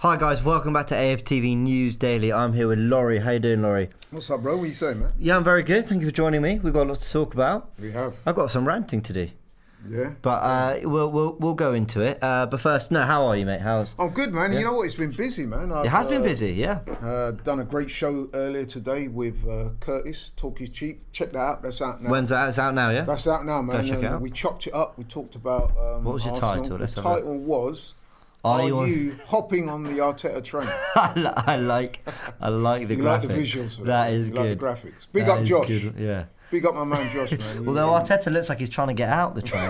Hi guys, welcome back to AFTV News Daily. I'm here with Laurie. How you doing, Laurie? What's up, bro? What are you saying, man? Yeah, I'm very good. Thank you for joining me. We've got a lot to talk about. We have. I've got some ranting to do. Yeah. But we'll go into it. But first, how are you, mate? I'm good, man. Yeah. You know what? It's been busy, man. It has been busy, yeah. Done a great show earlier today with Curtis, Talk is Cheap. Check that out. That's out now. When's that? It's out now, yeah? That's out now, man. Go check it out. We chopped it up. We talked about what was your Arsenal. title? The Let's have a look. title was... Are you hopping on the Arteta train? I like the you graphics. like the visuals for that. That is you good. Like the graphics. Big up Josh. Good. Yeah. Big up my man Josh, man. Although Arteta looks like he's trying to get out the train.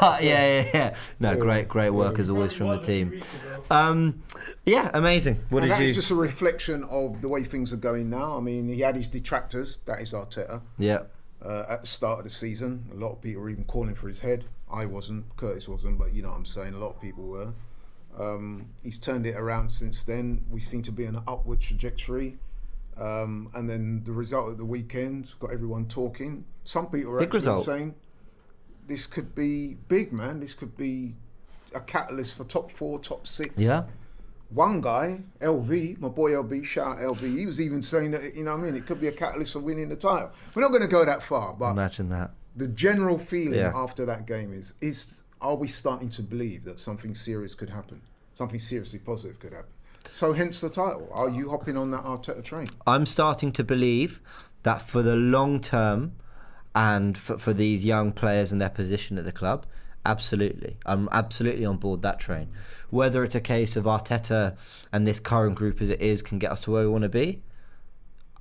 But yeah. No, great work as always from the team. Yeah, amazing. What did you... It's just a reflection of the way things are going now. I mean, he had his detractors. That is Arteta. Yeah. At the start of the season, a lot of people were even calling for his head. I wasn't, Curtis wasn't, but you know what I'm saying, a lot of people were. He's turned it around since then. We seem to be on an upward trajectory. And then the result of the weekend got everyone talking. Some people are actually saying this could be big, man. This could be a catalyst for top 4, top 6. Yeah. One guy, LV, my boy LB, shout out LV, he was even saying that, you know what I mean, it could be a catalyst for winning the title. We're not going to go that far, but imagine that. The general feeling after that game is are we starting to believe that something serious could happen? Something seriously positive could happen? So hence the title. Are you hopping on that Arteta train? I'm starting to believe that for the long term and for these young players and their position at the club, absolutely. I'm absolutely on board that train. Whether it's a case of Arteta and this current group as it is can get us to where we want to be,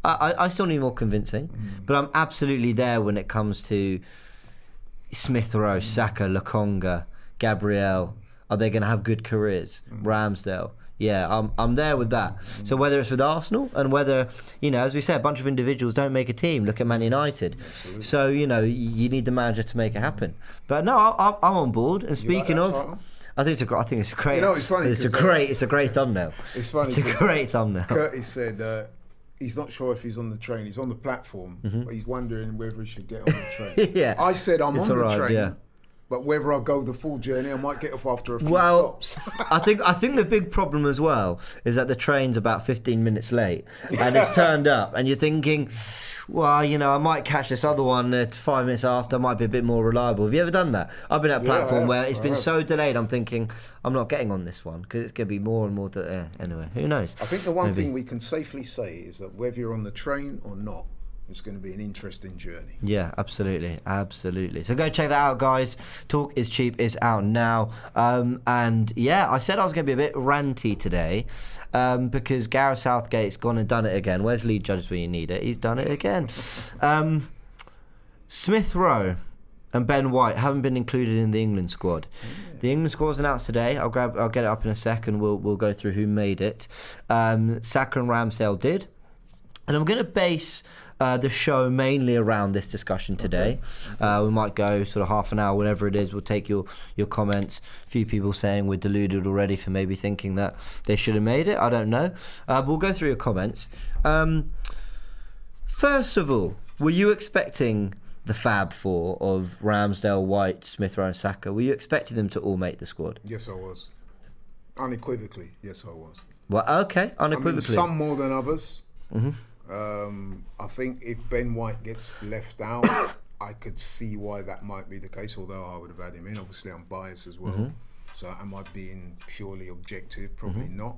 I still need more convincing. But I'm absolutely there when it comes to Smith Rowe, Saka, Lokonga, Gabriel. Are they going to have good careers? Ramsdale. Yeah, I'm there with that. So whether it's with Arsenal and whether, as we said, a bunch of individuals don't make a team. Look at Man United. Absolutely. So, you need the manager to make it happen. But no, I'm on board. And speaking of... Title? I think it's a great. It's funny. It's a great thumbnail. It's funny. It's a great thumbnail. Curtis said he's not sure if he's on the train. He's on the platform, but he's wondering whether he should get on the train. Yeah. I said I'm on the train, but whether I'll go the full journey, I might get off after a few stops. I think the big problem as well is that the train's about 15 minutes late and it's turned up, and you're thinking, well, I might catch this other one 5 minutes after. Might be a bit more reliable. Have you ever done that? I've been at a platform where it's been so delayed. I'm thinking I'm not getting on this one because it's going to be more and more. Anyway, who knows? I think the one thing we can safely say is that whether you're on the train or not, it's going to be an interesting journey. Yeah, absolutely. So go check that out, guys. Talk is Cheap is out now. And yeah, I said I was going to be a bit ranty today because Gareth Southgate's gone and done it again. Where's lead judge when you need it? He's done it again. Smith Rowe and Ben White haven't been included in the England squad. Yeah. The England squad was announced today. I'll get it up in a second. We'll go through who made it. Saka and Ramsdale did. And I'm going to base the show mainly around this discussion today. Okay. We might go sort of half an hour, whatever it is. We'll take your comments. A few people saying we're deluded already for maybe thinking that they should have made it. I don't know. But we'll go through your comments. First of all, were you expecting the Fab Four of Ramsdale, White, Smith Rowe and Saka? Were you expecting them to all make the squad? Yes, I was. Unequivocally, yes, I was. Well, okay, unequivocally. I mean, some more than others. Mm-hmm. I think if Ben White gets left out, I could see why that might be the case, although I would have had him in. Obviously, I'm biased as well. So am I being purely objective? Probably not.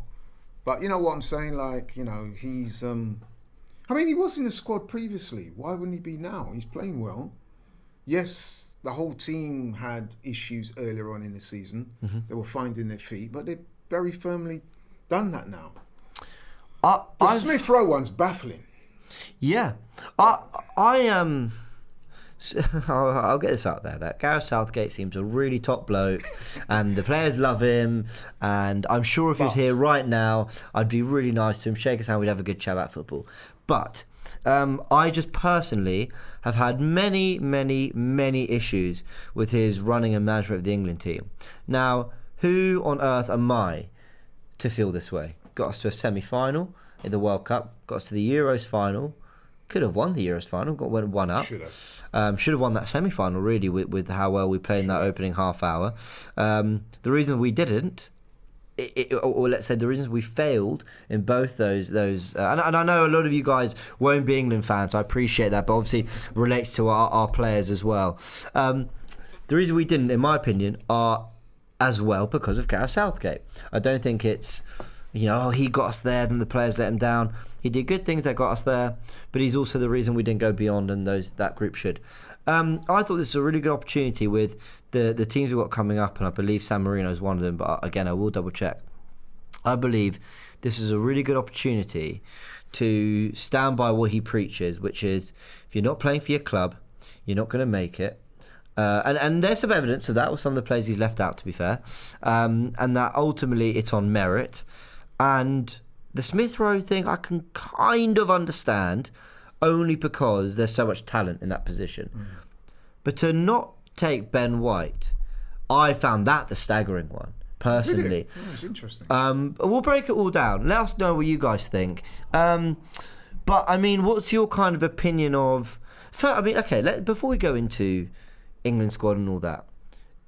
But you know what I'm saying? Like, he's... I mean, he was in the squad previously. Why wouldn't he be now? He's playing well. Yes, the whole team had issues earlier on in the season. They were finding their feet, but they've very firmly done that now. The Smith Rowe one's baffling. Yeah, I'll get this out there. That Gareth Southgate seems a really top bloke, and the players love him. And I'm sure if he was here right now, I'd be really nice to him, shake his hand, we'd have a good chat about football. But I just personally have had many issues with his running and management of the England team. Now, who on earth am I to feel this way? Got us to a semi-final in the World Cup, got us to the Euros final, could have won the Euros final, went one up. Should have won that semi-final, really, with how well we played in that opening half hour. The reason we didn't or let's say the reasons we failed in both those, and I know a lot of you guys won't be England fans, so I appreciate that, but obviously relates to our players as well. The reason we didn't, in my opinion, are as well because of Gareth Southgate. I don't think it's, he got us there, then the players let him down. He did good things that got us there, but he's also the reason we didn't go beyond, and that group should. I thought this was a really good opportunity with the teams we've got coming up, and I believe San Marino is one of them, but again, I will double check. I believe this is a really good opportunity to stand by what he preaches, which is if you're not playing for your club, you're not going to make it. And there's some evidence of that with some of the players he's left out, to be fair, and that ultimately it's on merit. And the Smith Rowe thing I can kind of understand, only because there's so much talent in that position. But to not take Ben White, I found that the staggering one, personally. Really? Oh, it's interesting. We'll break it all down. Let us know what you guys think. But, I mean, what's your kind of opinion of... before we go into England squad and all that,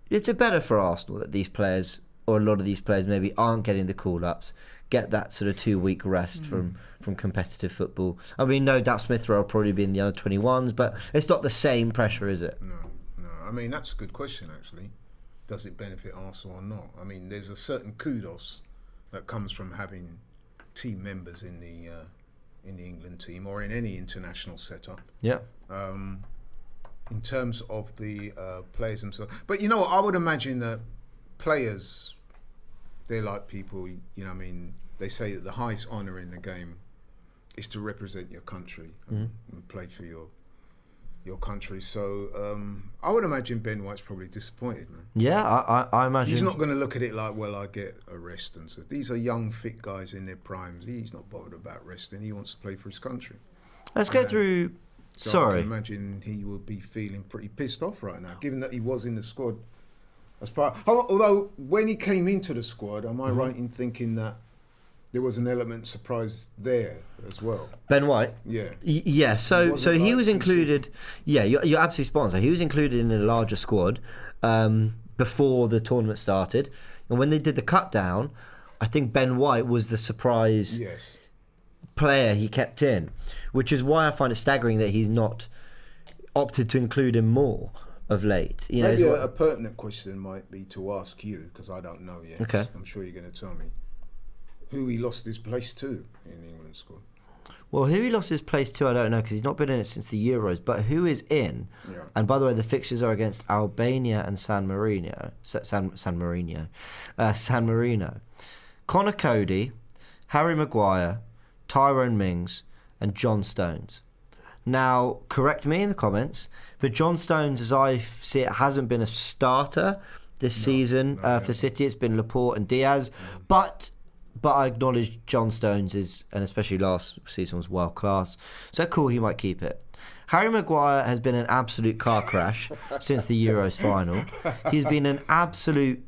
it's better for Arsenal that these players, or a lot of these players maybe, aren't getting the call-ups, get that sort of 2-week rest from competitive football. I mean, no doubt Smith Rowe will probably be in the under-21s, but it's not the same pressure, is it? No. I mean, that's a good question, actually. Does it benefit Arsenal or not? I mean, there's a certain kudos that comes from having team members in the England team or in any international setup. Yeah. In terms of the players themselves. But you know what? I would imagine that players, they're like people, they say that the highest honour in the game is to represent your country and play for your country. So I would imagine Ben White's probably disappointed, man. Yeah, I imagine. He's not going to look at it like, well, I get a rest and so. These are young, fit guys in their primes. He's not bothered about resting. He wants to play for his country. Let's go through... So I can imagine he would be feeling pretty pissed off right now, given that he was in the squad as part. Although when he came into the squad, am I right in thinking that there was an element of surprise there as well? Ben White? Yeah. Yeah, so he was included... Yeah, you're absolutely spot on. So he was included in a larger squad before the tournament started. And when they did the cut down, I think Ben White was the surprise player he kept in, which is why I find it staggering that he's not opted to include him more of late. Maybe a pertinent question might be to ask you, because I don't know yet. Okay. I'm sure you're going to tell me. Who he lost his place to in the England squad? Well, who he lost his place to, I don't know, because he's not been in it since the Euros. But who is in? Yeah. And by the way, the fixtures are against Albania and San Marino. San Marino. Connor Cody, Harry Maguire, Tyrone Mings, and John Stones. Now, correct me in the comments, but John Stones, as I see it, hasn't been a starter this season for City. It's been Laporte and Diaz, but I acknowledge John Stones is, and especially last season, was world class. So cool, he might keep it. Harry Maguire has been an absolute car crash since the Euros final. He's been an absolute...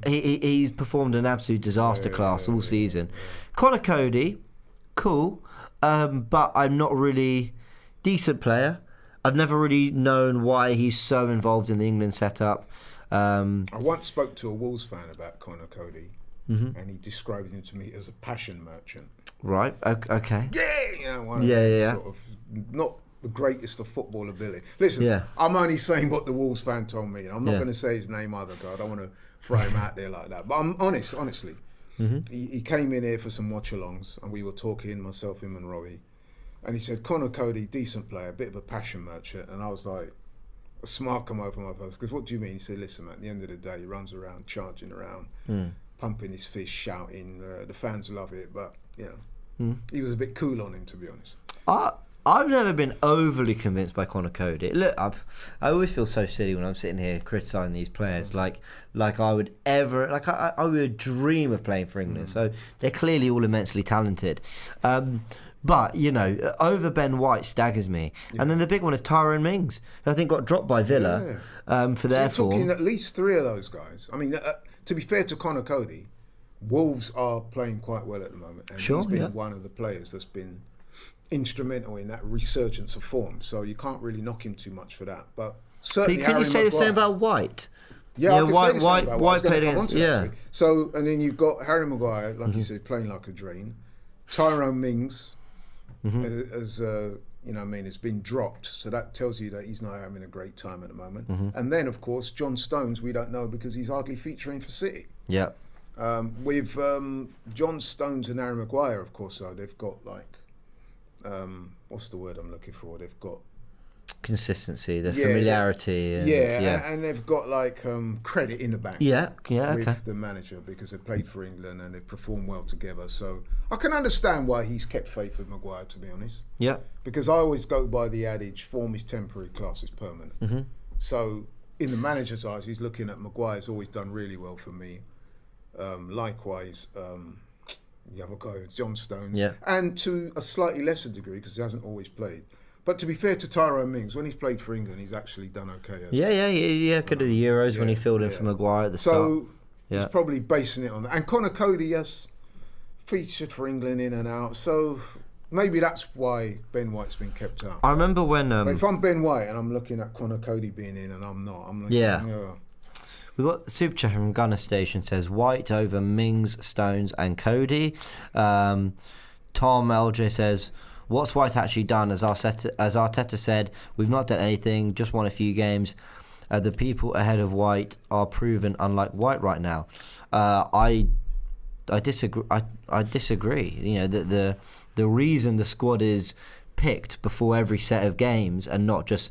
He's performed an absolute disaster class all season. Connor Cody, cool, but I'm not really... Decent player. I've never really known why he's so involved in the England setup. I once spoke to a Wolves fan about Connor Cody, and he described him to me as a passion merchant. Right, okay. Yeah. Sort of not the greatest of football ability. Listen, I'm only saying what the Wolves fan told me. I'm not going to say his name either, because I don't want to throw him out there like that. But I'm honestly. He came in here for some watch-alongs, and we were talking, myself, him and Robbie. And he said, Connor Cody, decent player, a bit of a passion merchant. And I was like, a smile come over my face. Because what do you mean? He said, listen, man, at the end of the day, he runs around, charging around, pumping his fist, shouting. The fans love it. But, he was a bit cool on him, to be honest. I've never been overly convinced by Connor Cody. Look, I always feel so silly when I'm sitting here criticising these players. Like I would ever... Like, I would dream of playing for England. So they're clearly all immensely talented. But, over Ben White staggers me. Yeah. And then the big one is Tyrone Mings, who I think got dropped by Villa for their form. You're talking at least three of those guys. I mean, to be fair to Connor Cody, Wolves are playing quite well at the moment. And he's been one of the players that's been instrumental in that resurgence of form. So you can't really knock him too much for that. But certainly, can you say the same about White? Yeah, I could say the same about White. I was played going to come against. on to that. So, and then you've got Harry Maguire, like you said, playing like a dream. Tyrone Mings, as has been dropped. So that tells you that he's not having a great time at the moment. And then, of course, John Stones, we don't know because he's hardly featuring for City. Yeah. With John Stones and Harry Maguire, of course, though, they've got like, what's the word I'm looking for? They've got consistency, the familiarity. And they've got like credit in the bank. With the manager because they played for England and they've performed well together. So I can understand why he's kept faith with Maguire, to be honest. Yeah. Because I always go by the adage, form is temporary, class is permanent. So in the manager's eyes, he's looking at Maguire's always done really well for me. Likewise, the other guy, John Stones. Yeah. And to a slightly lesser degree, because he hasn't always played. But to be fair to Tyrone Mings, when he's played for England, he's actually done okay. Could do the Euros when he filled in for Maguire at the start. So he's probably basing it on that. And Conor Cody has featured for England in and out. So maybe that's why Ben White's been kept out. I remember when... but if I'm Ben White and I'm looking at Conor Cody being in and I'm not, I'm like... We've got the super chat from Gunner Station says White over Mings, Stones and Cody. Tom LJ says... What's White actually done? As Arteta said, we've not done anything, just won a few games. The people ahead of White are proven unlike White right now. I disagree. I disagree. You know, the reason the squad is picked before every set of games and not just...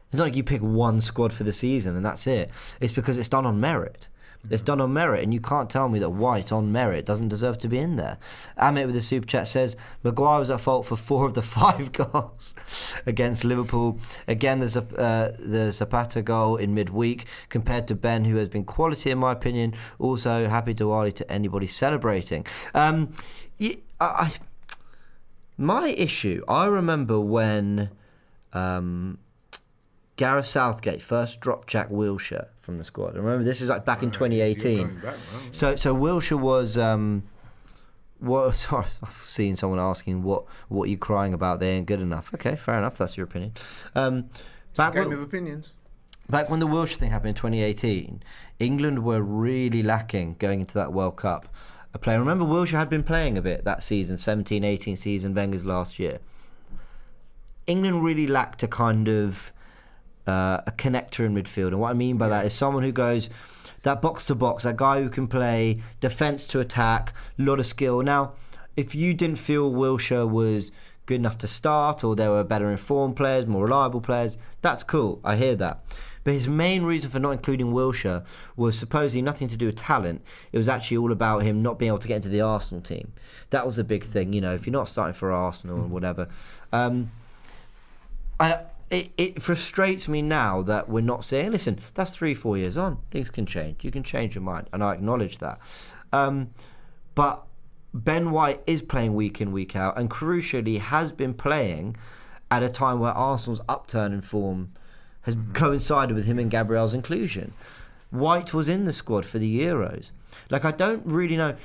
It's not like you pick one squad for the season and that's it. It's because it's done on merit. It's done on merit, and you can't tell me that White on merit doesn't deserve to be in there. Amit with the super chat says Maguire was at fault for 4 of the 5 goals against Liverpool. Again, there's the Zapata goal in midweek compared to Ben, who has been quality in my opinion. Also, happy Diwali to anybody celebrating. My issue, I remember when Gareth Southgate first dropped Jack Wilshere from the squad. I remember this is like back in 2018. So Wilshere was I've seen someone asking what are you crying about? They ain't good enough. Okay, fair enough. That's your opinion. It's a game of opinions. Back when the Wilshere thing happened in 2018, England were really lacking going into that World Cup. A player. Remember, Wilshere had been playing a bit that season, 17-18 season, Wenger's last year. England really lacked a kind of a connector in midfield, and what I mean by that is someone who goes that box to box, that guy who can play defence to attack, a lot of skill. Now, if you didn't feel Wilshere was good enough to start, or there were better informed players, more reliable players, that's cool, I hear that. But his main reason for not including Wilshere was supposedly nothing to do with talent. It was actually all about him not being able to get into the Arsenal team. That was the big thing, you know, if you're not starting for Arsenal or whatever. It frustrates me now that we're not saying, listen, that's 3-4 years on. Things can change. You can change your mind. And I acknowledge that. But Ben White is playing week in, week out. And crucially, has been playing at a time where Arsenal's upturn in form has coincided with him and Gabriel's inclusion. White was in the squad for the Euros. Like, I don't really know.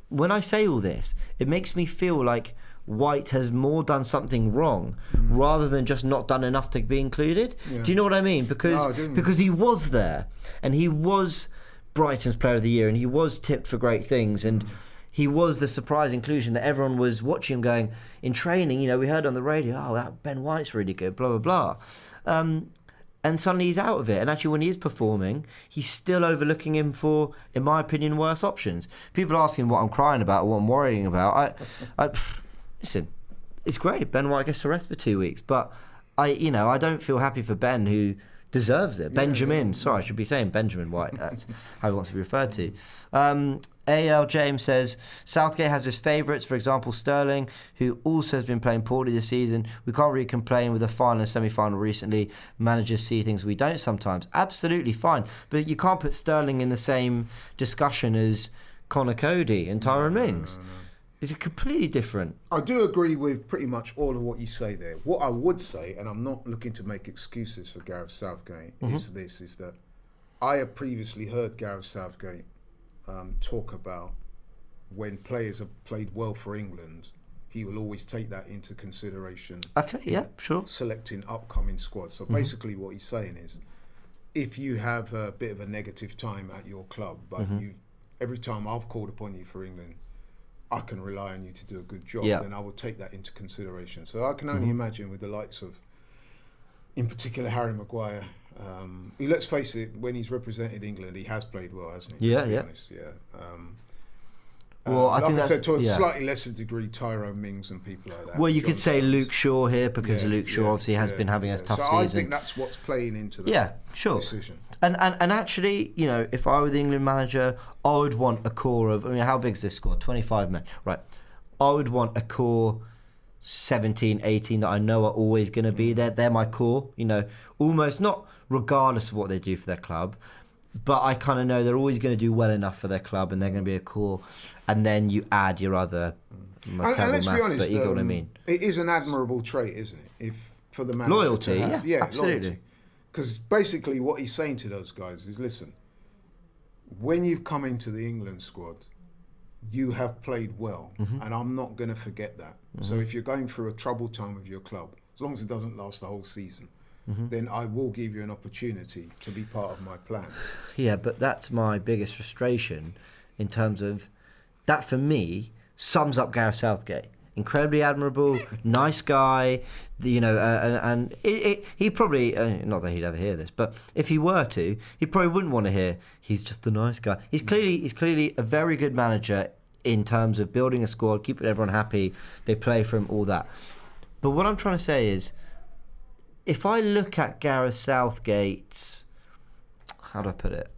When I say all this, it makes me feel like White has more done something wrong rather than just not done enough to be included. Yeah. Do you know what I mean? Because he was there and he was Brighton's Player of the Year and he was tipped for great things and he was the surprise inclusion that everyone was watching him going in training. You know, we heard on the radio, that Ben White's really good, blah, blah, blah. And suddenly he's out of it. And actually when he is performing, he's still overlooking him for, in my opinion, worse options. People asking what I'm crying about or what I'm worrying about. Listen, it's great. Ben White gets to rest for 2 weeks, but I don't feel happy for Ben, who deserves it. Benjamin, sorry, I should be saying Benjamin White. That's how he wants to be referred to. A.L. James says Southgate has his favourites, for example Sterling, who also has been playing poorly this season. We can't really complain with the final and semi-final recently. Managers see things we don't sometimes. Absolutely fine, but you can't put Sterling in the same discussion as Conor Cody and Tyrone Mings. No. It's completely different. I do agree with pretty much all of what you say there. What I would say, and I'm not looking to make excuses for Gareth Southgate, is that I have previously heard Gareth Southgate talk about when players have played well for England, he will always take that into consideration. Okay, yeah, sure. Selecting upcoming squads. So basically what he's saying is, if you have a bit of a negative time at your club, but every time I've called upon you for England, I can rely on you to do a good job, then I will take that into consideration. So I can only imagine with the likes of, in particular, Harry Maguire. Let's face it, when he's represented England, he has played well, hasn't he? Yeah, Let's be yeah. honest, yeah. Well, I like think I said, to a yeah. slightly lesser degree, Tyrone Mings and people like that. Well, you John could say Stones. Luke Shaw here because Luke Shaw obviously has been having a tough so season. I think that's what's playing into the decision. And actually, you know, if I were the England manager, I would want a core of, I mean, how big's this squad? 25 men. Right. I would want a core 17, 18 that I know are always going to be there. They're my core, you know, almost not regardless of what they do for their club, but I kind of know they're always going to do well enough for their club and they're going to be a core. And then you add your other... And let's be honest, but you know what I mean. It is an admirable trait, isn't it? If for the manager Loyalty, to have, absolutely. Because basically what he's saying to those guys is, listen, when you've come into the England squad, you have played well, and I'm not going to forget that. So if you're going through a troubled time with your club, as long as it doesn't last the whole season, then I will give you an opportunity to be part of my plan. Yeah, but that's my biggest frustration in terms of that, for me, sums up Gareth Southgate. Incredibly admirable, nice guy, you know, and he probably, not that he'd ever hear this, but if he were to, he probably wouldn't want to hear he's just a nice guy. He's clearly a very good manager in terms of building a squad, keeping everyone happy, they play for him, all that. But what I'm trying to say is, if I look at Gareth Southgate's, how do I put it?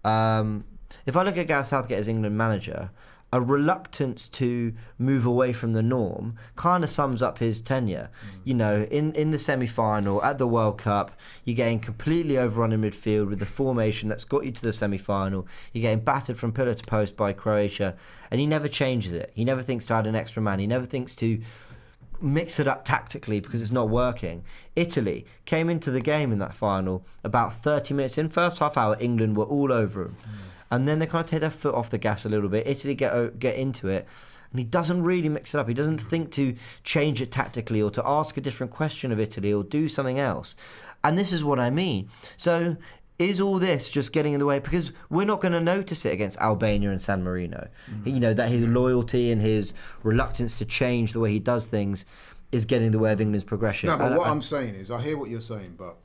If I look at Gareth Southgate as England manager, a reluctance to move away from the norm kind of sums up his tenure. You know, in the semi-final, at the World Cup, you're getting completely overrun in midfield with the formation that's got you to the semi-final. You're getting battered from pillar to post by Croatia, and he never changes it. He never thinks to add an extra man. He never thinks to mix it up tactically because it's not working. Italy came into the game in that final about 30 minutes in. First half hour, England were all over him. And then they kind of take their foot off the gas a little bit. Italy get into it, and he doesn't really mix it up. He doesn't think to change it tactically or to ask a different question of Italy or do something else. And this is what I mean. So is all this just getting in the way? Because we're not going to notice it against Albania and San Marino. You know, that his loyalty and his reluctance to change the way he does things is getting in the way of England's progression. No, but what I'm saying is, I hear what you're saying, but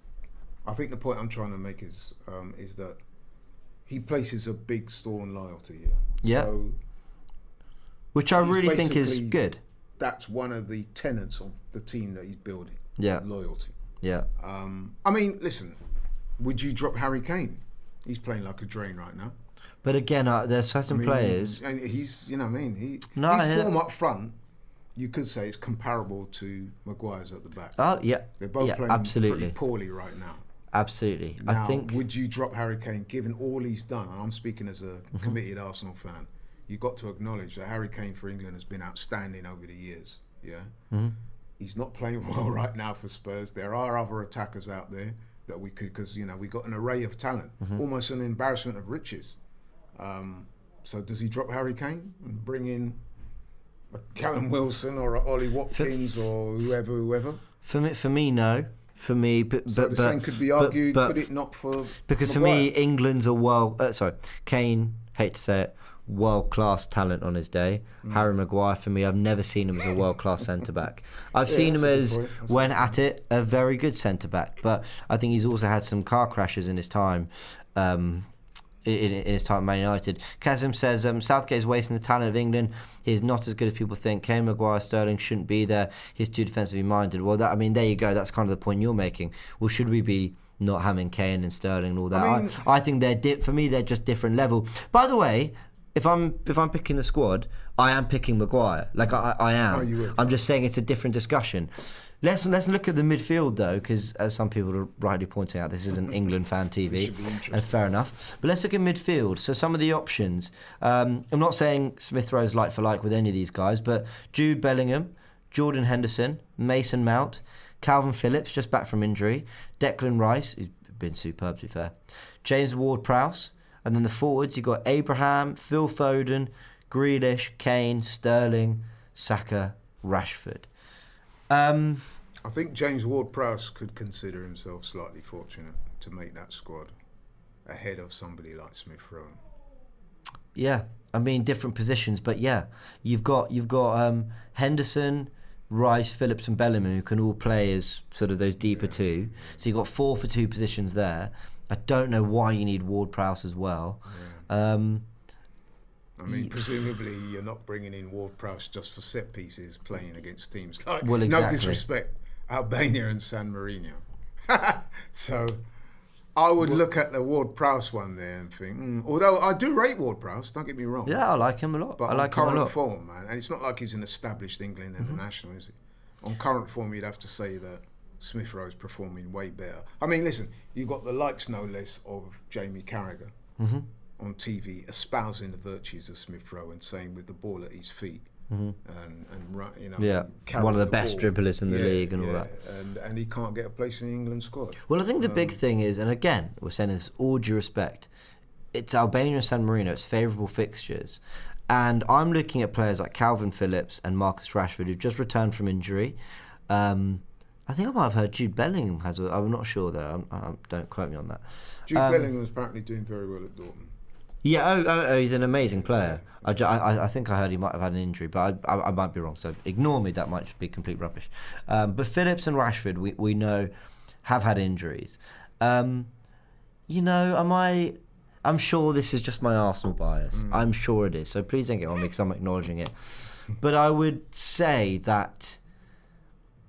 I think the point I'm trying to make is that he places a big store on loyalty here. Yeah. So which I really think is good. That's one of the tenets of the team that he's building. Yeah. Loyalty. Yeah. I mean, listen, would you drop Harry Kane? He's playing like a drain right now. But again, there's certain players... And he's, you know what I mean? His form up front, you could say, is comparable to Maguire's at the back. Oh, yeah. They're both playing pretty poorly right now. Absolutely. Now, I think. Would you drop Harry Kane, given all he's done? And I'm speaking as a committed Arsenal fan. You've got to acknowledge that Harry Kane for England has been outstanding over the years. Yeah, he's not playing well right now for Spurs. There are other attackers out there that we could, because you know we got an array of talent, almost an embarrassment of riches. So does he drop Harry Kane and bring in a Callum Wilson or a Ollie Watkins or whoever? For me, no. For me, so the same could be argued, could it not for because Maguire? For me, England's a Kane, hate to say it, world-class talent on his day. Harry Maguire, for me, I've never seen him as a world-class centre-back. I've seen him as, when at it, a very good centre-back. But I think he's also had some car crashes in his time. In his time at Man United. Kazim says Southgate is wasting the talent of England. He is not as good as people think. Kane, Maguire, Sterling shouldn't be there. He's too defensively minded. Well, there you go. That's kind of the point you're making. Well, should we be not having Kane and Sterling and all that? I think for me they're just different level. By the way, if I'm picking the squad, I am picking Maguire. Like I am. Oh, you would. I'm just saying it's a different discussion. Let's look at the midfield though, because as some people are rightly pointing out, this isn't England fan TV, and fair enough. But let's look at midfield. So some of the options. I'm not saying Smith Rowe's like for like with any of these guys, but Jude Bellingham, Jordan Henderson, Mason Mount, Calvin Phillips just back from injury, Declan Rice, who's been superb to be fair, James Ward-Prowse, and then the forwards you've got Abraham, Phil Foden, Grealish, Kane, Sterling, Saka, Rashford. I think James Ward-Prowse could consider himself slightly fortunate to make that squad ahead of somebody like Smith Rowe. Yeah, I mean different positions, but yeah, you've got Henderson, Rice, Phillips, and Bellingham who can all play as sort of those deeper two. So you've got 4 for 2 positions there. I don't know why you need Ward-Prowse as well. Yeah. I mean, presumably you're not bringing in Ward-Prowse just for set pieces, playing against teams like, well, exactly. No disrespect, Albania and San Marino. So I would look at the Ward-Prowse one there and think, although I do rate Ward-Prowse, don't get me wrong. Yeah, I like him a lot. But I like on him a current lot. form, man, and it's not like he's an established England international, is he? On current form, you'd have to say that Smith Rowe's performing way better. I mean, listen, you've got the likes, no less, of Jamie Carragher on TV espousing the virtues of Smith Rowe and saying with the ball at his feet and you know, one of the the best ball. dribblers in the league and all that. And he can't get a place in the England squad. Well, I think the big thing is, and again, we're saying this with all due respect, it's Albania and San Marino, it's favourable fixtures. And I'm looking at players like Calvin Phillips and Marcus Rashford who've just returned from injury. I think I might have heard Jude Bellingham has. I'm not sure though. Don't quote me on that. Jude Bellingham is apparently doing very well at Dortmund. Yeah, he's an amazing player. I think I heard he might have had an injury, but I might be wrong. So ignore me. That might just be complete rubbish. But Phillips and Rashford, we know, have had injuries. You know, I'm sure this is just my Arsenal bias. I'm sure it is. So please don't get on me because I'm acknowledging it. But I would say that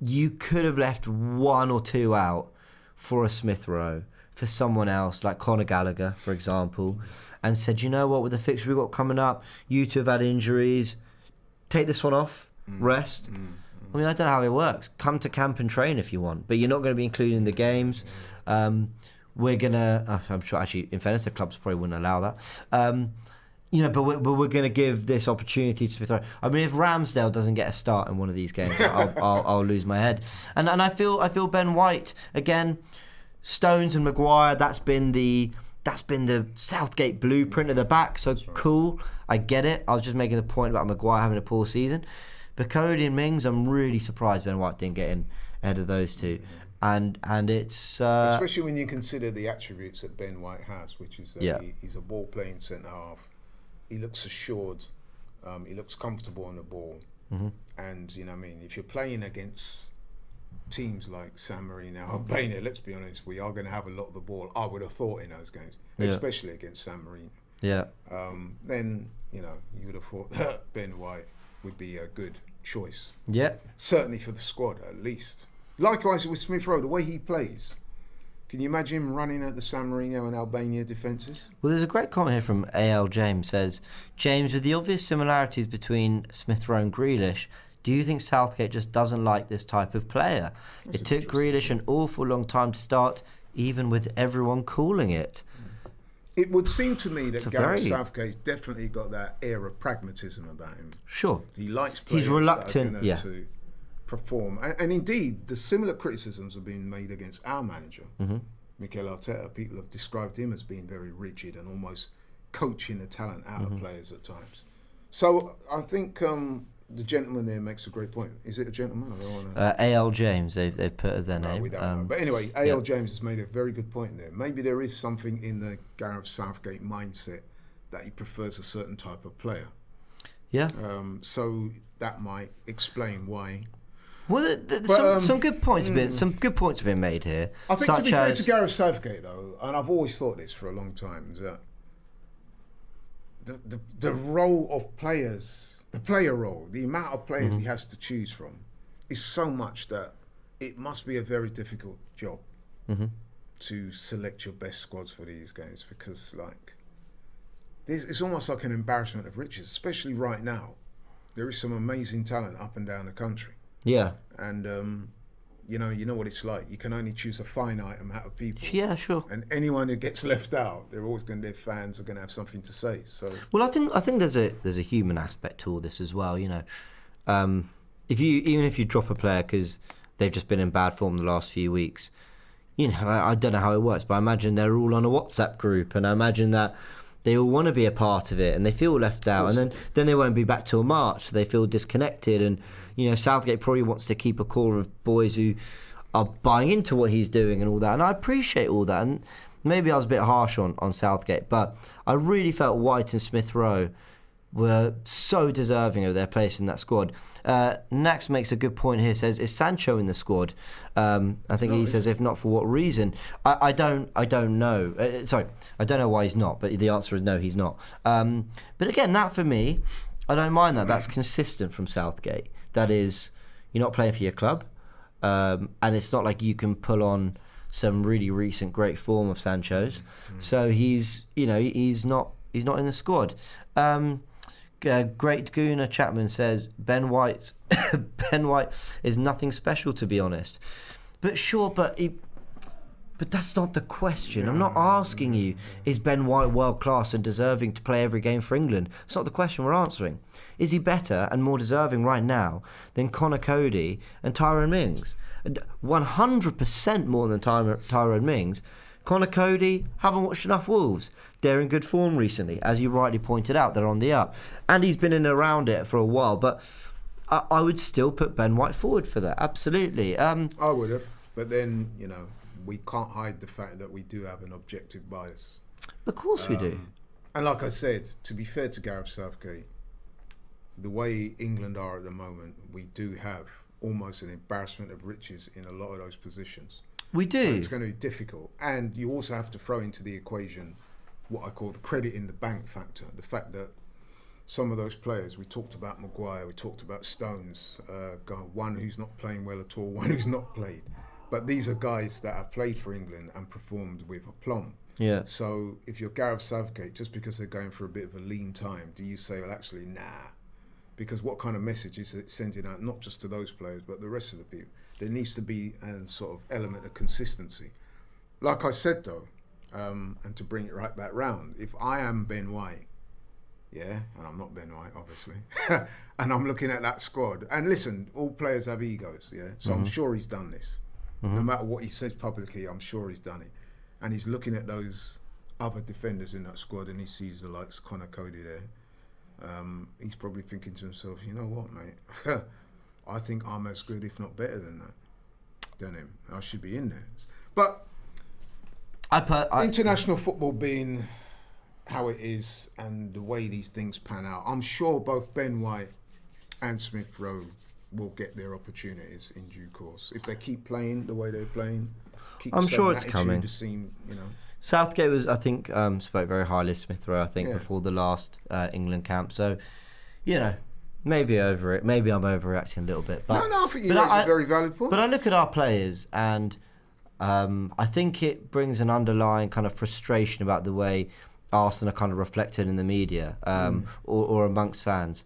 you could have left 1 or 2 out for a Smith Rowe, for someone else like Conor Gallagher, for example, and said, you know what, with the fixture we've got coming up, you two have had injuries, take this one off, rest. I mean, I don't know how it works. Come to camp and train if you want, but you're not going to be included in the games. We're going to, I'm sure, actually, in fairness, the clubs probably wouldn't allow that. You know, but we're going to give this opportunity to Smith Rowe. I mean, if Ramsdale doesn't get a start in one of these games, I'll lose my head. And I feel Ben White again, Stones and Maguire. That's been the Southgate blueprint at the back. So cool, I get it. I was just making the point about Maguire having a poor season. But Cody and Mings, I'm really surprised Ben White didn't get in ahead of those two. And it's especially when you consider the attributes that Ben White has, which is that he's a ball playing centre half. He looks assured. He looks comfortable on the ball. And, you know what I mean, if you're playing against teams like San Marino, Albania, let's be honest, we are going to have a lot of the ball, I would have thought, in those games, especially against San Marino. Yeah. Then, you know, you would have thought that Ben White would be a good choice. Yeah. Certainly for the squad, at least. Likewise with Smith Rowe, the way he plays. Can you imagine him running at the San Marino and Albania defences? Well, there's a great comment here from A.L. James. Says, James, with the obvious similarities between Smith Rowe and Grealish, do you think Southgate just doesn't like this type of player? It took Grealish an awful long time to start, even with everyone calling it. It would seem to me that Gareth Southgate's definitely got that air of pragmatism about him. Sure. He likes players He's reluctant, that are to perform. And indeed, the similar criticisms have been made against our manager, Mikel Arteta. People have described him as being very rigid and almost coaching the talent out of players at times. So I think the gentleman there makes a great point. Is it a gentleman? I don't know. A.L. James, they've put as their name. We don't know. But anyway, A.L. James has made a very good point there. Maybe there is something in the Gareth Southgate mindset that he prefers a certain type of player. Yeah. So that might explain why. Well, some good points have been made here. I think to be fair to Gareth Southgate, though, and I've always thought this for a long time, is that the role of players, the player role, the amount of players he has to choose from, is so much that it must be a very difficult job to select your best squads for these games, because it's almost like an embarrassment of riches, especially right now. There is some amazing talent up and down the country. Yeah. And, you know what it's like. You can only choose a finite amount of people. Yeah, sure. And anyone who gets left out, their fans are going to have something to say. So. Well, I think there's a human aspect to all this as well. You know, even if you drop a player because they've just been in bad form the last few weeks, you know, I don't know how it works, but I imagine they're all on a WhatsApp group, and I imagine that they all want to be a part of it, and they feel left out, and then they won't be back till March. So they feel disconnected, and you know, Southgate probably wants to keep a core of boys who are buying into what he's doing and all that, and I appreciate all that. And maybe I was a bit harsh on Southgate, but I really felt White and Smith Rowe were so deserving of their place in that squad. Nax makes a good point here, says, is Sancho in the squad? I think he says, if not, for what reason? I don't know. Sorry, I don't know why he's not, but the answer is no, he's not. But again, that for me, I don't mind that. That's consistent from Southgate. That is, you're not playing for your club, and it's not like you can pull on some really recent great form of Sancho's. So he's not in the squad. Great Gooner Chapman says Ben White is nothing special, to be honest. But sure, but that's not the question. I'm not asking you, is Ben White world class and deserving to play every game for England? It's not the question we're answering. Is he better and more deserving right now than Connor Cody and Tyrone Mings? 100% more than Tyrone Mings. Connor Cody, haven't watched enough Wolves. They're in good form recently. As you rightly pointed out, they're on the up. And he's been in and around it for a while. But I would still put Ben White forward for that, absolutely. I would have. But then, we can't hide the fact that we do have an objective bias. Of course we do. And like I said, to be fair to Gareth Southgate, the way England are at the moment, we do have almost an embarrassment of riches in a lot of those positions. We do. So it's going to be difficult. And you also have to throw into the equation what I call the credit in the bank factor. The fact that some of those players, we talked about Maguire, we talked about Stones, one who's not playing well at all, one who's not played. But these are guys that have played for England and performed with aplomb. Yeah. So if you're Gareth Southgate, just because they're going for a bit of a lean time, do you say, well, actually, nah? Because what kind of message is it sending out, not just to those players, but the rest of the people? There needs to be a sort of element of consistency. Like I said, though, and to bring it right back round, if I am Ben White, and I'm not Ben White, obviously, and I'm looking at that squad, and listen, all players have egos, so I'm sure he's done this. No matter what he says publicly, I'm sure he's done it. And he's looking at those other defenders in that squad, and he sees the likes of Connor Cody there. He's probably thinking to himself, you know what, mate? I think I'm as good, if not better than him. I should be in there. But international football being how it is and the way these things pan out, I'm sure both Ben White and Smith Rowe will get their opportunities in due course. If they keep playing the way they're playing, I'm sure it's coming. Southgate was, I think, spoke very highly of Smith Rowe, before the last England camp. So, maybe over it. Maybe I'm overreacting a little bit. But, no, I think you raise a very valid point. But I look at our players and I think it brings an underlying kind of frustration about the way Arsenal are kind of reflected in the media or amongst fans.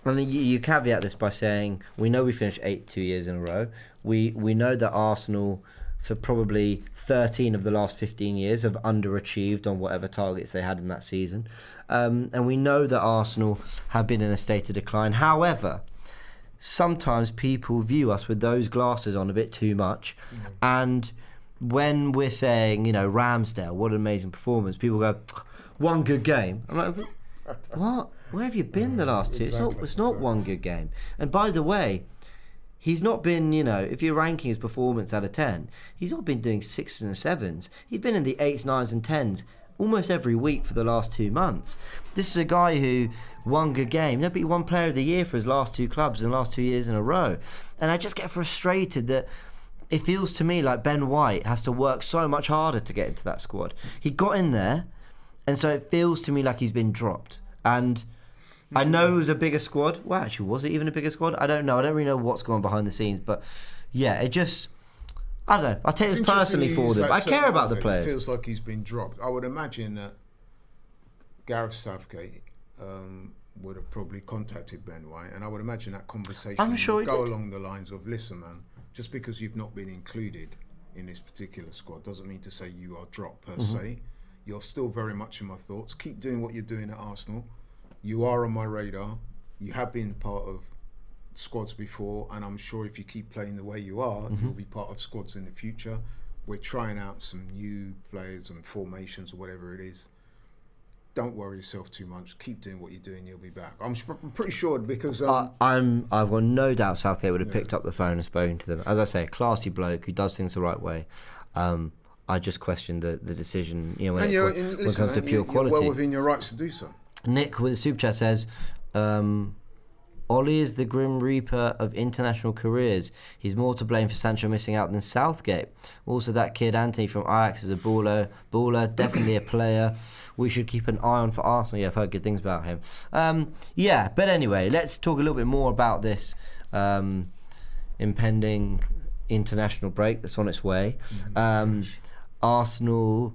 I mean, you caveat this by saying, we know we finished 8th 2 years in a row. We know that Arsenal, for probably 13 of the last 15 years, have underachieved on whatever targets they had in that season. And we know that Arsenal have been in a state of decline. However, sometimes people view us with those glasses on a bit too much. And when we're saying, Ramsdale, what an amazing performance, people go, one good game. I'm like, what? Where have you been the last two? It's not one good game. And by the way, he's not been, if you're ranking his performance out of 10, he's not been doing 6s and 7s. He's been in the 8s, 9s and 10s almost every week for the last 2 months. This is a guy who won good game. But he won Player of the Year for his last 2 clubs in the last 2 years in a row. And I just get frustrated that it feels to me like Ben White has to work so much harder to get into that squad. He got in there, and so it feels to me like he's been dropped. And I know it was a bigger squad. Well, actually, was it even a bigger squad? I don't know. I don't really know what's going on behind the scenes. But, it just... I don't know. I take this personally for them. I care about the players. It feels like he's been dropped. I would imagine that Gareth Southgate would have probably contacted Ben White, and I would imagine that conversation would go along the lines of, listen, man, just because you've not been included in this particular squad doesn't mean to say you are dropped per se. You're still very much in my thoughts. Keep doing what you're doing at Arsenal. You are on my radar. You have been part of squads before, and I'm sure if you keep playing the way you are, you'll be part of squads in the future. We're trying out some new players and formations or whatever it is. don't worry yourself too much. Keep doing what you're doing. You'll be back. I'm pretty sure because I've got no doubt Southgate would have picked up the phone and spoken to them. As I say, a classy bloke who does things the right way. I just question the decision. When it comes to pure quality. You're well within your rights to do so. Nick with the super chat says, Ollie is the Grim Reaper of international careers. He's more to blame for Sancho missing out than Southgate. Also, that kid Anthony from Ajax is a baller, definitely a player. We should keep an eye on for Arsenal. Yeah, I've heard good things about him. But anyway, let's talk a little bit more about this impending international break that's on its way. Arsenal,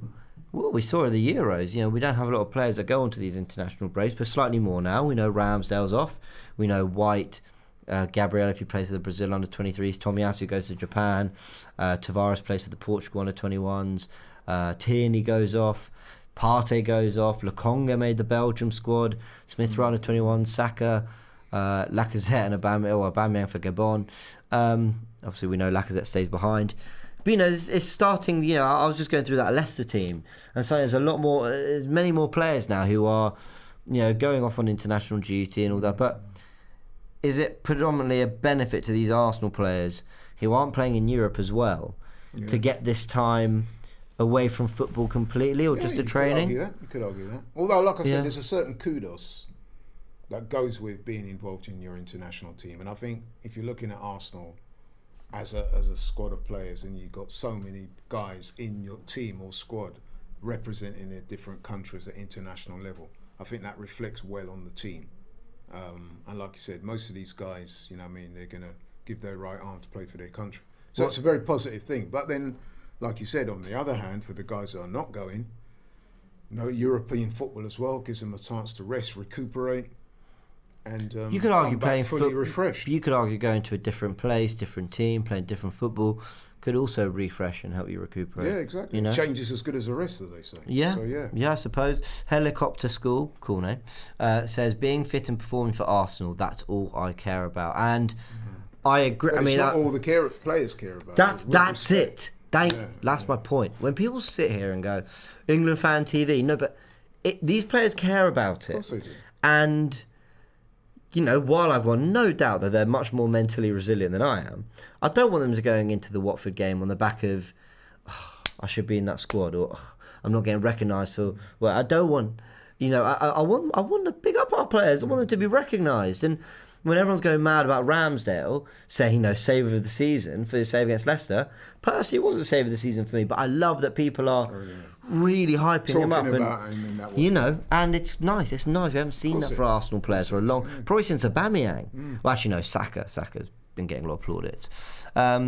well, we saw in the Euros, we don't have a lot of players that go onto these international breaks, but slightly more now. We know Ramsdale's off. We know White, Gabriel, if he plays for the Brazil under-23s, Tomiyasu goes to Japan, Tavares plays for the Portugal under-21s, Tierney goes off, Partey goes off, Lokonga made the Belgium squad, Smith for under-21, Saka, Lacazette and Aubameyang for Gabon. Obviously, we know Lacazette stays behind. But, it's starting, I was just going through that Leicester team, and so there's many more players now who are, going off on international duty and all that. But is it predominantly a benefit to these Arsenal players who aren't playing in Europe as well to get this time away from football completely, or just a training? You could argue that. Although, like I said, there's a certain kudos that goes with being involved in your international team. And I think if you're looking at Arsenal as a squad of players, and you've got so many guys in your team or squad representing their different countries at international level, I think that reflects well on the team. And like you said, most of these guys, they're going to give their right arm to play for their country. So it's a very positive thing. But then, like you said, on the other hand, for the guys that are not going, European football as well gives them a chance to rest, recuperate, and you could argue playing fully refreshed. You could argue going to a different place, different team, playing different football could also refresh and help you recuperate. Yeah, exactly. Change is as good as the rest, as they say. Yeah, so, I suppose. Helicopter School, cool name, says being fit and performing for Arsenal, that's all I care about. And I agree. But it's not all the players care about. That's it. That's my point. When people sit here and go, England fan TV, no, but these players care about it. Of course they do. And while I've got no doubt that they're much more mentally resilient than I am, I don't want them to going into the Watford game on the back of, I should be in that squad, or I'm not getting recognised for. Well, I don't want, I want to big up our players. I want them to be recognised. And when everyone's going mad about Ramsdale saying, save of the season for his save against Leicester, personally, it wasn't a save of the season for me. But I love that people are really hyping him up, and it's nice. It's nice. We haven't seen that for Arsenal players for a long, probably since Aubameyang. Well, actually, no, Saka's been getting a lot of plaudits. But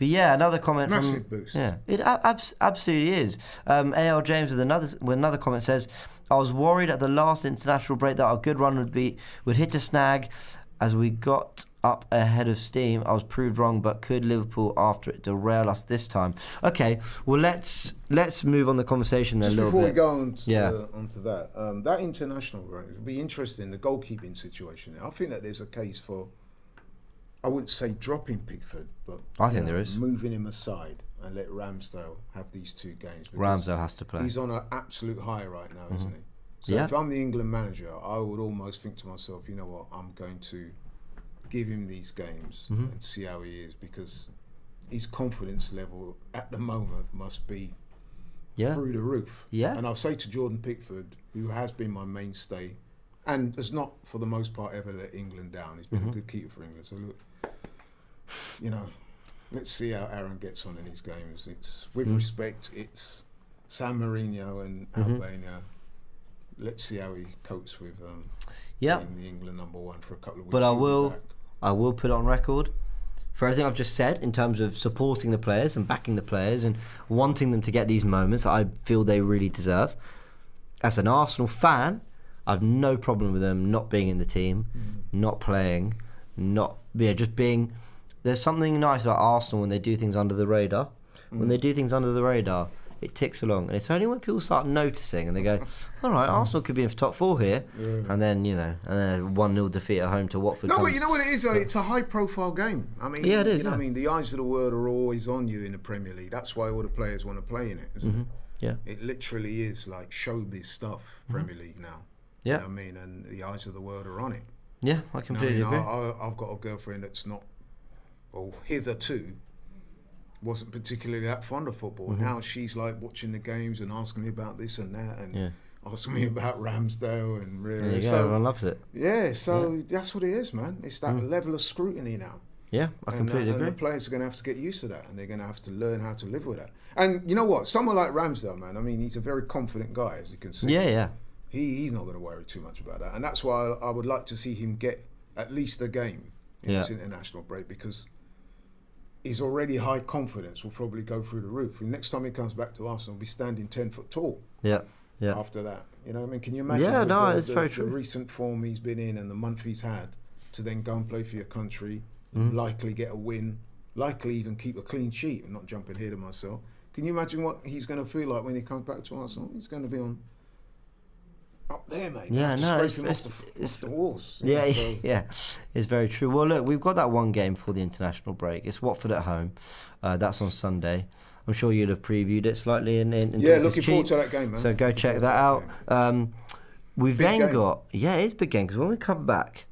another comment massive from boost. Yeah, it absolutely is. AL James with another comment says, I was worried at the last international break that our good run would hit a snag. As we got up ahead of steam, I was proved wrong, but could Liverpool after it derail us this time? Okay, well let's move on the conversation there a little bit. Just before we go onto that, that international break, it'll be interesting, the goalkeeping situation. I think that there's a case for, I wouldn't say dropping Pickford, but I think there is. Moving him aside and let Ramsdale have these two games. Ramsdale has to play. He's on an absolute high right now, isn't he? So if I'm the England manager, I would almost think to myself, you know what, I'm going to give him these games and see how he is, because his confidence level at the moment must be through the roof. Yeah. And I'll say to Jordan Pickford, who has been my mainstay and has not, for the most part, ever let England down. He's been a good keeper for England. So look, let's see how Aaron gets on in these games. It's with respect, it's San Marino and Albania. Let's see how he copes with being the England number one for a couple of weeks. But I will put on record for everything I've just said in terms of supporting the players and backing the players and wanting them to get these moments that I feel they really deserve. As an Arsenal fan, I've no problem with them not being in the team, not playing, just being. There's something nice about Arsenal when they do things under the radar. When they do things under the radar, it ticks along, and it's only when people start noticing and they go, all right, Arsenal could be in top four here, and then a 1-0 defeat at home to Watford. No, but you know what it is, though? It's a high-profile game. I mean, it is. I mean, the eyes of the world are always on you in the Premier League. That's why all the players want to play in it, isn't it? Yeah. It literally is like showbiz stuff, Premier League now. Yeah. You know what I mean? And the eyes of the world are on it. Yeah, I completely agree. I've got a girlfriend that's not, or hitherto, wasn't particularly that fond of football. Now she's like watching the games and asking me about this and that, and asking me about Ramsdale and really. So everyone loves it. Yeah, so that's what it is, man. It's that level of scrutiny now. Yeah, I completely agree. And the players are going to have to get used to that, and they're going to have to learn how to live with that. And you know what? Someone like Ramsdale, man, I mean, he's a very confident guy, as you can see. Yeah. He's not going to worry too much about that. And that's why I would like to see him get at least a game in this international break, because his already high confidence will probably go through the roof. And next time he comes back to Arsenal, he'll be standing 10 foot tall. Yeah. After that, you know what I mean? Can you imagine it's very true. The recent form he's been in and the month he's had to then go and play for your country, likely get a win, likely even keep a clean sheet? I'm not jumping ahead of myself. Can you imagine what he's going to feel like when he comes back to Arsenal? He's going to be up there, mate. Yeah, scrape him off the walls. Yeah, it's very true. Well, look, we've got that one game before the international break. It's Watford at home. That's on Sunday. I'm sure you'd have previewed it slightly in looking forward to that game, man. So go check that out. We've big then game. got it's a big game, because when we come back,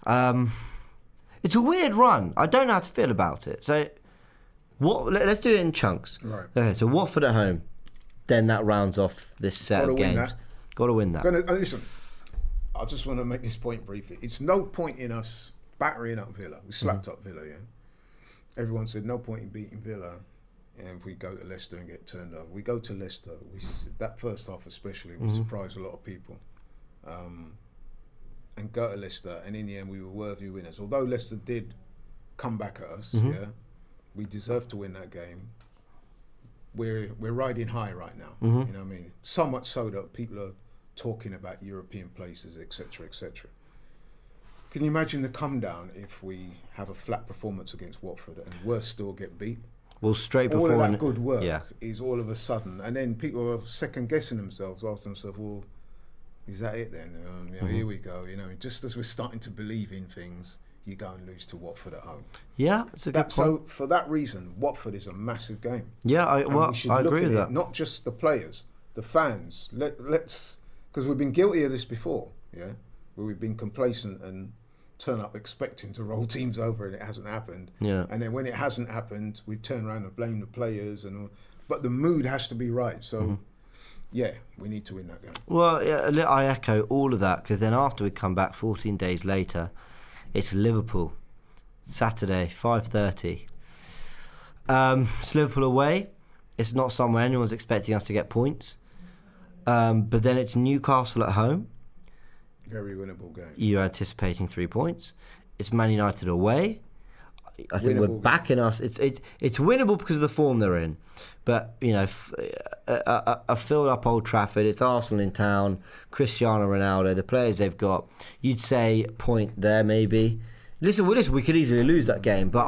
it's a weird run. I don't know how to feel about it. So let's do it in chunks. Right. Okay, so Watford at home. Then that rounds off this set of games. Got to win that. Listen, I just want to make this point briefly. It's no point in us battering up Villa. We slapped up Villa, Everyone said no point in beating Villa, and if we go to Leicester and get turned over. We go to Leicester. That first half especially will surprise a lot of people. And go to Leicester, and in the end we were worthy winners. Although Leicester did come back at us, we deserved to win that game. We're riding high right now. You know what I mean? So much so that people are talking about European places, etc., etc. Can you imagine the come down if we have a flat performance against Watford and worse still get beat? Well, straight all before of that good work is all of a sudden, and then people are second guessing themselves, ask themselves, well, is that it then? Here we go. You know, just as we're starting to believe in things, you go and lose to Watford at home. Yeah, it's a good point. So for that reason, Watford is a massive game. Yeah, I agree with that. Not just the players, the fans. Let's, because we've been guilty of this before, where we've been complacent and turn up expecting to roll teams over, and it hasn't happened. Yeah. And then when it hasn't happened, we've turned around and blamed the players and all. But the mood has to be right. So, we need to win that game. Well, I echo all of that, because then after we come back 14 days later, it's Liverpool, Saturday, 5:30. It's Liverpool away. It's not somewhere anyone's expecting us to get points. But then it's Newcastle at home. Very winnable game. You're anticipating 3 points. It's Man United away. I think Winnable we're backing us. It's winnable because of the form they're in. But, a filled up Old Trafford, it's Arsenal in town, Cristiano Ronaldo, the players they've got. You'd say point there maybe. Listen, we could easily lose that game, but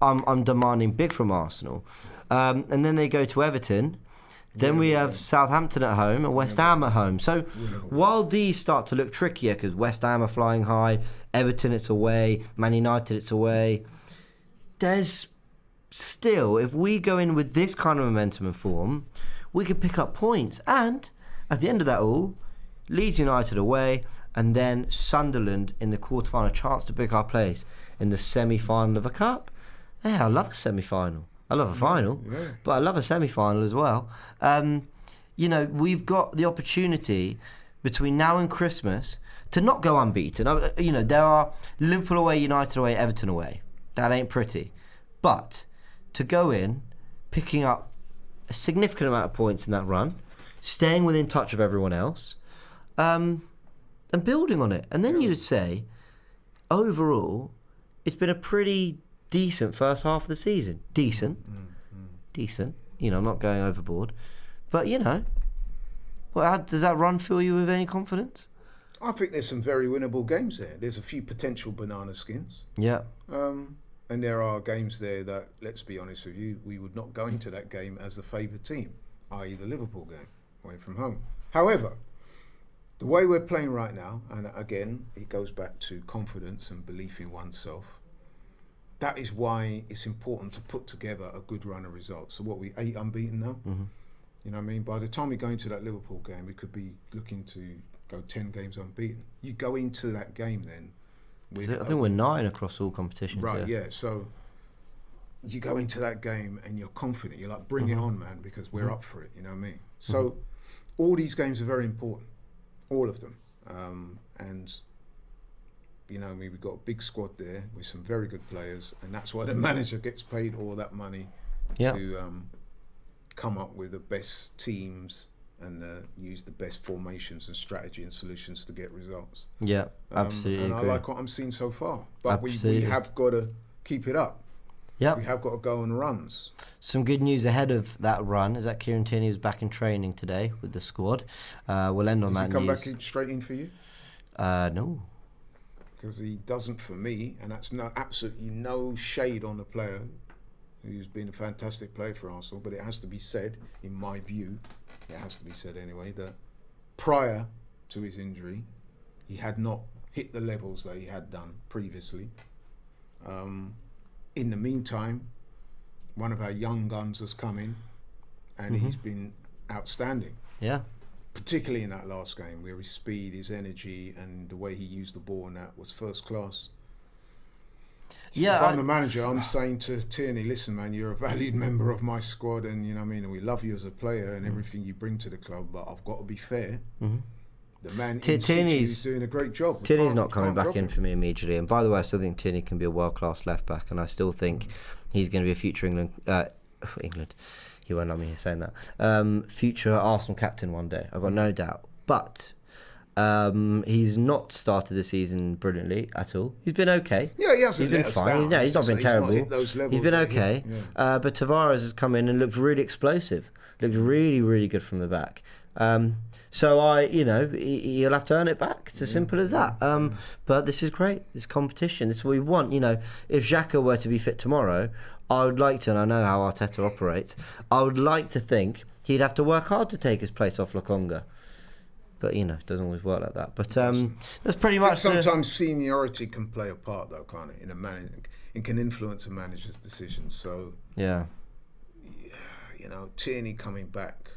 I'm demanding big from Arsenal. And then they go to Everton. Then we have Southampton at home and West Ham at home. So while these start to look trickier, because West Ham are flying high, Everton it's away, Man United it's away, there's still, if we go in with this kind of momentum and form, we could pick up points. And at the end of that all, Leeds United away, and then Sunderland in the quarterfinal, chance to pick our place in the semi-final of a cup. Yeah, I love a semi-final. I love a final, but I love a semi-final as well. We've got the opportunity between now and Christmas to not go unbeaten. There are Liverpool away, United away, Everton away. That ain't pretty. But to go in, picking up a significant amount of points in that run, staying within touch of everyone else, and building on it. And then you just say, overall, it's been a pretty decent first half of the season. Decent. I'm not going overboard. But, does that run fill you with any confidence? I think there's some very winnable games there. There's a few potential banana skins. Yeah. And there are games there that, let's be honest with you, we would not go into that game as the favoured team, i.e. the Liverpool game, away from home. However, the way we're playing right now, and again, it goes back to confidence and belief in oneself, that is why it's important to put together a good run of results. So 8 unbeaten now? You know what I mean? By the time we go into that Liverpool game, we could be looking to go 10 games unbeaten. You go into that game then with... I think we're 9 across all competitions. Right, yeah. So you go into that game and you're confident. You're like, bring it on, man, because we're up for it. You know what I mean? So all these games are very important. All of them. And, you know, I mean, we've got a big squad there with some very good players. And that's why the manager gets paid all that money to come up with the best teams and use the best formations and strategy and solutions to get results. Yeah, absolutely. And agree. I like what I'm seeing so far. But we have got to keep it up. Yeah, we have got to go on runs. Some good news ahead of that run is that Kieran Tierney was back in training today with the squad. We'll end on that news. Does he come back straight in for you? No. Because he doesn't for me, and that's absolutely no shade on the player who's been a fantastic player for Arsenal, but it has to be said, in my view, it has to be said anyway, that prior to his injury, he had not hit the levels that he had done previously. In the meantime, one of our young guns has come in, and he's been outstanding. Yeah. Particularly in that last game, where his speed, his energy, and the way he used the ball and that was first class. So if I'm the manager, I'm saying to Tierney, listen, man, you're a valued member of my squad, and you know what I mean, and we love you as a player and everything you bring to the club, but I've got to be fair. The man in situ is doing a great job. Tierney's not coming back in for me immediately. And by the way, I still think Tierney can be a world-class left-back, and I still think he's going to be a future England. He won't let me saying that. Future Arsenal captain one day. I've got no doubt. But he's not started the season brilliantly at all. He's been okay. Yeah, he hasn't. He's been fine. He's not been terrible. He's been okay. Yeah. But Tavares has come in and looked really explosive. Looked really, really good from the back. So he'll have to earn it back. It's as simple as that. But this is great. This competition. This is what we want. You know, if Xhaka were to be fit tomorrow, I would like to, and I know how Arteta operates, I would like to think he'd have to work hard to take his place off Lokonga. But, you know, it doesn't always work like that. But that's pretty much... Sometimes seniority can play a part, though, can't it? It can influence a manager's decisions. So, yeah, you know, Tierney coming back,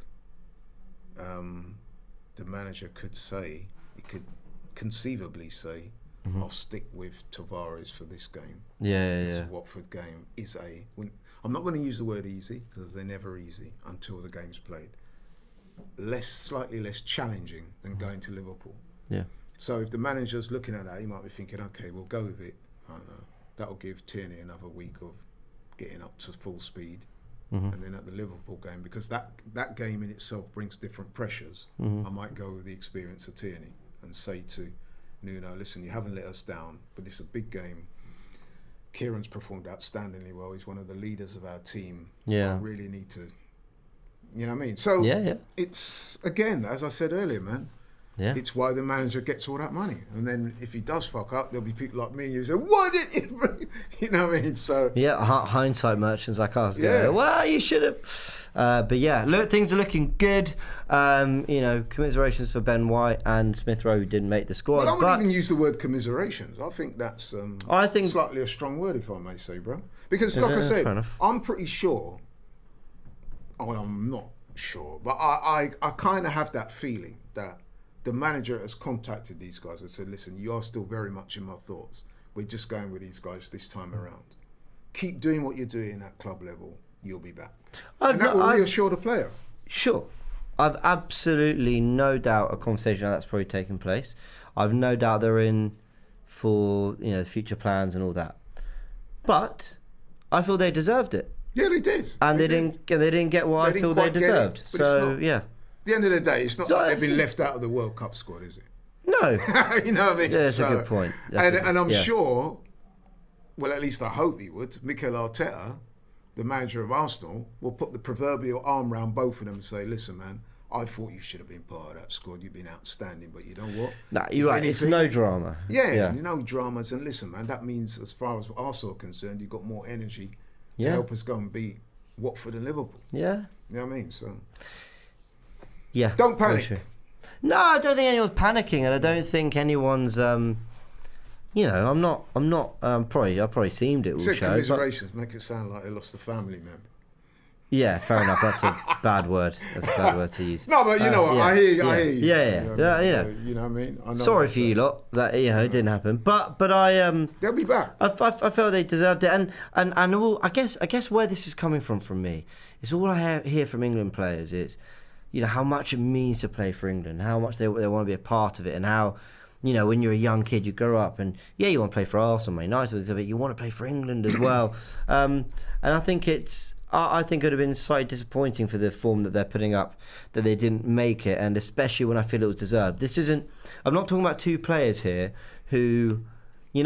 the manager could say, he could conceivably say, I'll stick with Tavares for this game. Yeah. Watford game is I'm not going to use the word easy, because they're never easy until the game's played. Slightly less challenging than going to Liverpool. Yeah. So if the manager's looking at that, he might be thinking, okay, we'll go with it. I don't know. That'll give Tierney another week of getting up to full speed. And then at the Liverpool game, because that game in itself brings different pressures, I might go with the experience of Tierney and say to Nuno, listen, you haven't let us down, but it's a big game. Kieran's performed outstandingly well. He's one of the leaders of our team. Yeah. I really need to, you know what I mean? So it's, again, as I said earlier, man, it's why the manager gets all that money. And then if he does fuck up, there'll be people like me who say, why didn't you? You know what I mean? So hindsight merchants like us go, well, you should have. But yeah, look, things are looking good. You know, commiserations for Ben White and Smith Rowe, who didn't make the squad. Well, I wouldn't even use the word commiserations. I think that's slightly a strong word, if I may say, bro. Because, like I said, I'm pretty sure. Oh, I'm not sure, but I kind of have that feeling that the manager has contacted these guys and said, listen, you are still very much in my thoughts. We're just going with these guys this time around. Keep doing what you're doing at club level, you'll be back. And that will reassure the player. Sure. I've absolutely no doubt a conversation that's probably taken place. I've no doubt they're in for, you know, future plans and all that. But I feel they deserved it. Yeah, they did. And they didn't get what I feel they deserved. So, yeah. At the end of the day, it's not like they've been left out of the World Cup squad, is it? No. You know what I mean? Yeah, that's a good point. And I'm sure, well, at least I hope he would, Mikel Arteta, the manager of Arsenal, will put the proverbial arm around both of them and say, listen, man, I thought you should have been part of that squad. You've been outstanding, but you know what? No, you're right. It's no drama. Yeah, no dramas. And listen, man, that means as far as Arsenal are concerned, you've got more energy to help us go and beat Watford and Liverpool. Yeah. You know what I mean? So... yeah. Don't panic. No, I don't think anyone's panicking, and I don't think anyone's. You know, I'm not. I probably seemed it all show. Commiserations make it sound like they lost a family member. Yeah, fair enough. That's a bad word. That's a bad word to use. No, but you know what? Yeah, I hear you. yeah, I hear you. yeah. You know what I mean? I know Sorry for you lot that it didn't happen, but they'll be back. I felt they deserved it, and all, I guess where this is coming from me, it's all I hear from England players. It's how much it means to play for England, how much they want to be a part of it, and how when you're a young kid you grow up and you want to play for Arsenal, Man United, but you want to play for England as well. And I think I think it would have been slightly disappointing for the form that they're putting up that they didn't make it, and especially when I feel it was deserved. I'm not talking about two players here who, they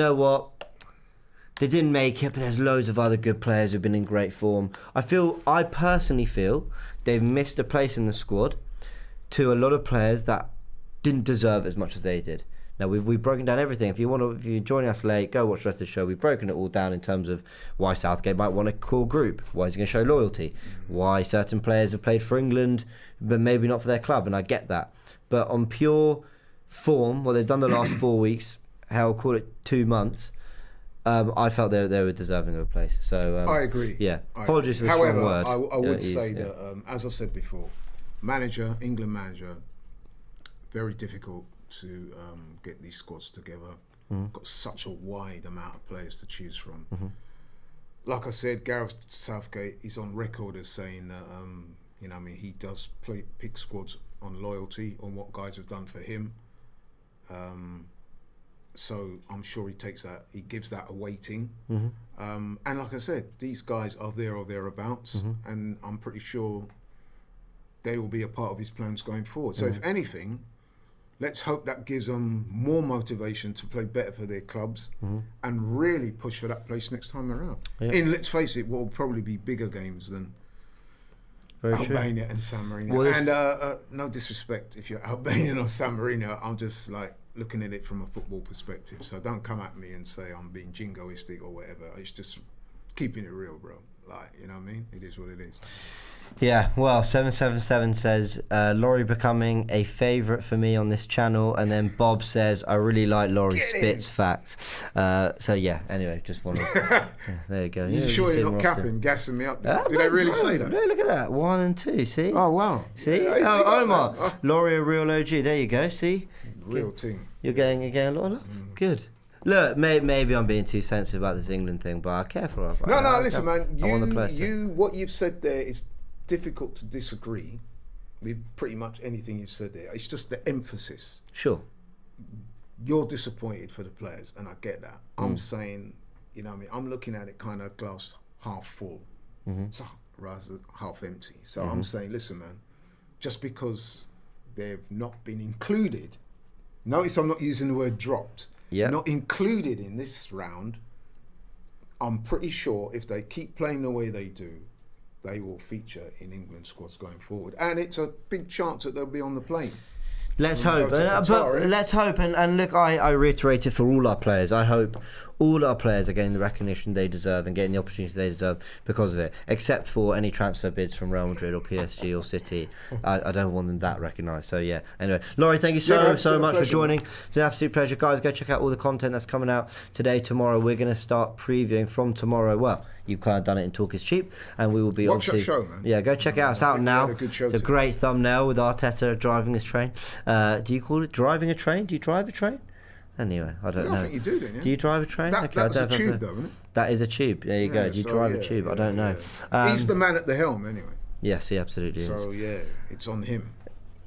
didn't make it, but there's loads of other good players who've been in great form. I personally feel they've missed a place in the squad to a lot of players that didn't deserve as much as they did. Now, we've broken down everything. If you're joining us late, go watch the rest of the show. We've broken it all down in terms of why Southgate might want a core group, why he's going to show loyalty, why certain players have played for England, but maybe not for their club, and I get that. But on pure form, what they've done the last 4 weeks, call it 2 months, I felt they were deserving of a place. So I agree. Yeah. Apologies for the strong word. I would say that, as I said before, England manager, very difficult to get these squads together. Got such a wide amount of players to choose from. Like I said, Gareth Southgate is on record as saying that he does pick squads on loyalty, on what guys have done for him. So I'm sure he gives that a weighting. And like I said, these guys are there or thereabouts, and I'm pretty sure they will be a part of his plans going forward. So if anything, let's hope that gives them more motivation to play better for their clubs and really push for that place next time around. Yeah. Let's face it, what will probably be bigger games than Albania and San Marino. Well, and no disrespect if you're Albanian or San Marino, I'm just looking at it from a football perspective. So don't come at me and say I'm being jingoistic or whatever. It's just keeping it real, bro. You know what I mean? It is what it is. Yeah, well, 777 says Laurie becoming a favourite for me on this channel, and then Bob says I really like Laurie spits facts. So yeah, anyway, just want to. There you go. You sure you're not capping, gassing me up? Did they really say that? Look at that, 1 and 2. See? Oh wow. See? Omar, Laurie a real OG. There you go. See? Real team. You're getting a lot of love. Good. Look, maybe I'm being too sensitive about this England thing, but I care for her. No, listen, man. What you've said there is difficult to disagree with pretty much anything you've said there. It's just the emphasis. Sure. You're disappointed for the players, and I get that. I'm saying, I'm looking at it kind of glass half full, so rather half empty. So I'm saying, listen, man, just because they've not been included, notice I'm not using the word dropped, not included in this round, I'm pretty sure if they keep playing the way they do, they will feature in England squads going forward, and it's a big chance that they'll be on the plane. Let's hope. Let's hope. And look, I reiterate it for all our players. I hope all our players are getting the recognition they deserve and getting the opportunity they deserve because of it, except for any transfer bids from Real Madrid or PSG or City. I don't want them that recognised. So yeah. Anyway, Laurie, thank you so much for joining. It's an absolute pleasure. Guys, go check out all the content that's coming out today, tomorrow. We're going to start previewing from tomorrow. Well, you've kind of done it in Talk is Cheap, and we will be watch that show, man. Yeah, go check it out. It's out now. It's a great thumbnail with Arteta driving his train. Do you call it driving a train? Do you drive a train? Anyway, I don't know. I think you do, then. Yeah? Do you drive a train? That's a tube, though, isn't it? That is a tube. There you go. Do you drive a tube? I don't know. He's the man at the helm, anyway. Yes, he absolutely is. So yeah, it's on him.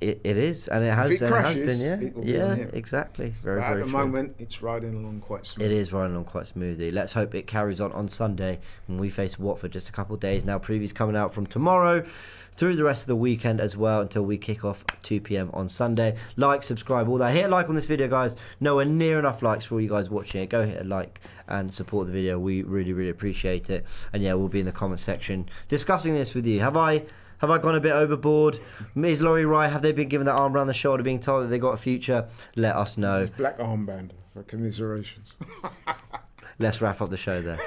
It is, and it has, if it crashes, been. It will be on him. Exactly. Very at the true. moment, it's riding along quite smoothly. It is riding along quite smoothly. Let's hope it carries on Sunday when we face Watford. Just a couple of days now. Previews coming out from tomorrow through the rest of the weekend as well until we kick off 2 p.m. on Sunday. Like, subscribe, all that. Hit a like on this video, guys. Nowhere near enough likes for all you guys watching it. Go hit a like and support the video. We really, really appreciate it. And yeah, we'll be in the comment section discussing this with you. Have I gone a bit overboard? Is Laurie right? Have they been given that arm around the shoulder, being told that they got a future? Let us know. This is black armband for commiserations. Let's wrap up the show there.